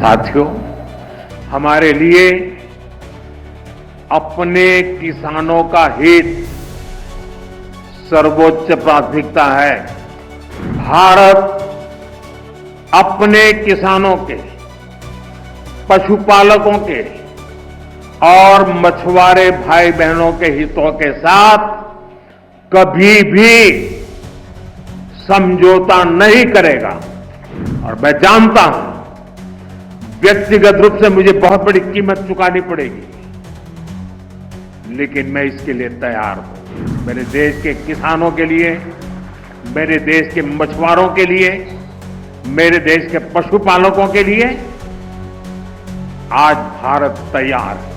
साथियों, हमारे लिए अपने किसानों का हित सर्वोच्च प्राथमिकता है। भारत अपने किसानों के, पशुपालकों के और मछुआरे भाई बहनों के हितों के साथ कभी भी समझौता नहीं करेगा। और मैं जानता हूं, व्यक्तिगत रूप से मुझे बहुत बड़ी कीमत चुकानी पड़ेगी, लेकिन मैं इसके लिए तैयार हूं। मेरे देश के किसानों के लिए, मेरे देश के मछुआरों के लिए, मेरे देश के पशुपालकों के लिए आज भारत तैयार है।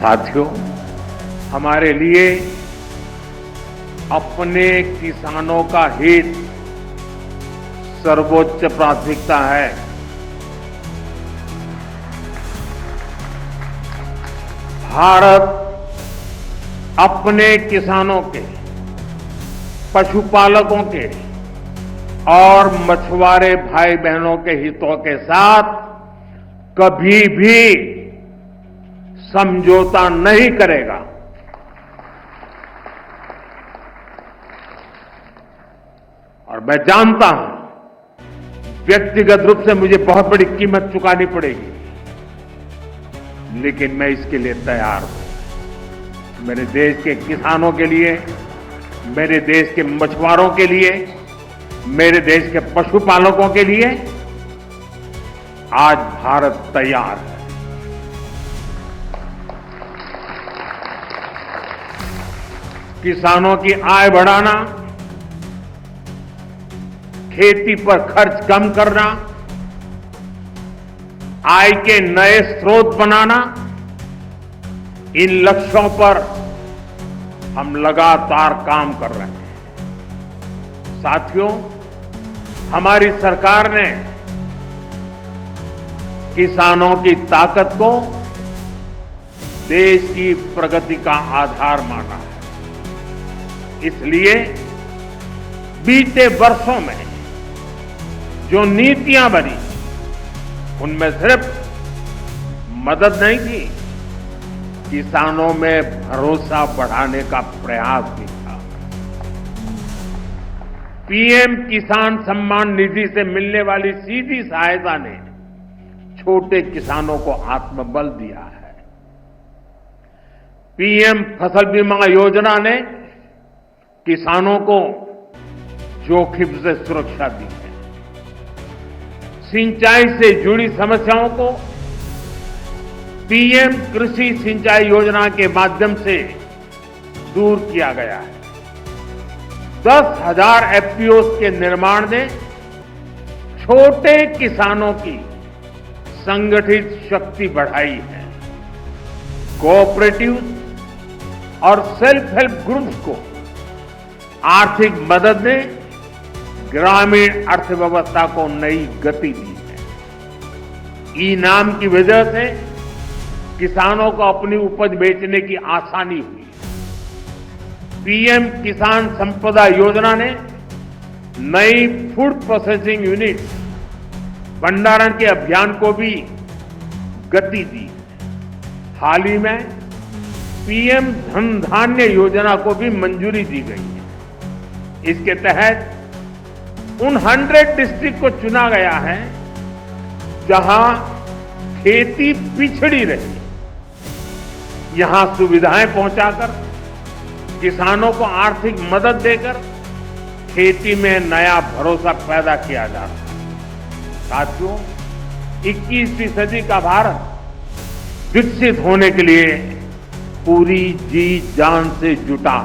साथियों, हमारे लिए अपने किसानों का हित सर्वोच्च प्राथमिकता है। भारत अपने किसानों के, पशुपालकों के और मछुआरे भाई बहनों के हितों के साथ कभी भी समझौता नहीं करेगा। और मैं जानता हूं, व्यक्तिगत रूप से मुझे बहुत बड़ी कीमत चुकानी पड़ेगी, लेकिन मैं इसके लिए तैयार हूं। मेरे देश के किसानों के लिए, मेरे देश के मछुआरों के लिए, मेरे देश के पशुपालकों के लिए आज भारत तैयार है। किसानों की आय बढ़ाना, खेती पर खर्च कम करना, आय के नए स्रोत बनाना, इन लक्ष्यों पर हम लगातार काम कर रहे हैं। साथियों, हमारी सरकार ने किसानों की ताकत को देश की प्रगति का आधार माना है। इसलिए बीते वर्षों में जो नीतियां बनी, उनमें सिर्फ मदद नहीं की, किसानों में भरोसा बढ़ाने का प्रयास भी था। पीएम किसान सम्मान निधि से मिलने वाली सीधी सहायता ने छोटे किसानों को आत्मबल दिया है। पीएम फसल बीमा योजना ने किसानों को जोखिम से सुरक्षा दी है। सिंचाई से जुड़ी समस्याओं को पीएम कृषि सिंचाई योजना के माध्यम से दूर किया गया है। 10,000 एफपीओ के निर्माण ने छोटे किसानों की संगठित शक्ति बढ़ाई है। कोऑपरेटिव और सेल्फ हेल्प ग्रुप्स को आर्थिक मदद ने ग्रामीण अर्थव्यवस्था को नई गति दी है। ई-नाम की वजह से किसानों को अपनी उपज बेचने की आसानी हुई। पीएम किसान संपदा योजना ने नई फूड प्रोसेसिंग यूनिट, भंडारण के अभियान को भी गति दी। हाल ही में पीएम धन धान्य योजना को भी मंजूरी दी गई है। इसके तहत उन 100 डिस्ट्रिक्ट को चुना गया है जहां खेती पिछड़ी रही। यहां सुविधाएं पहुंचाकर, किसानों को आर्थिक मदद देकर खेती में नया भरोसा पैदा किया जा रहा है। साथियों, 21वीं सदी का भारत विकसित होने के लिए पूरी जी जान से जुटा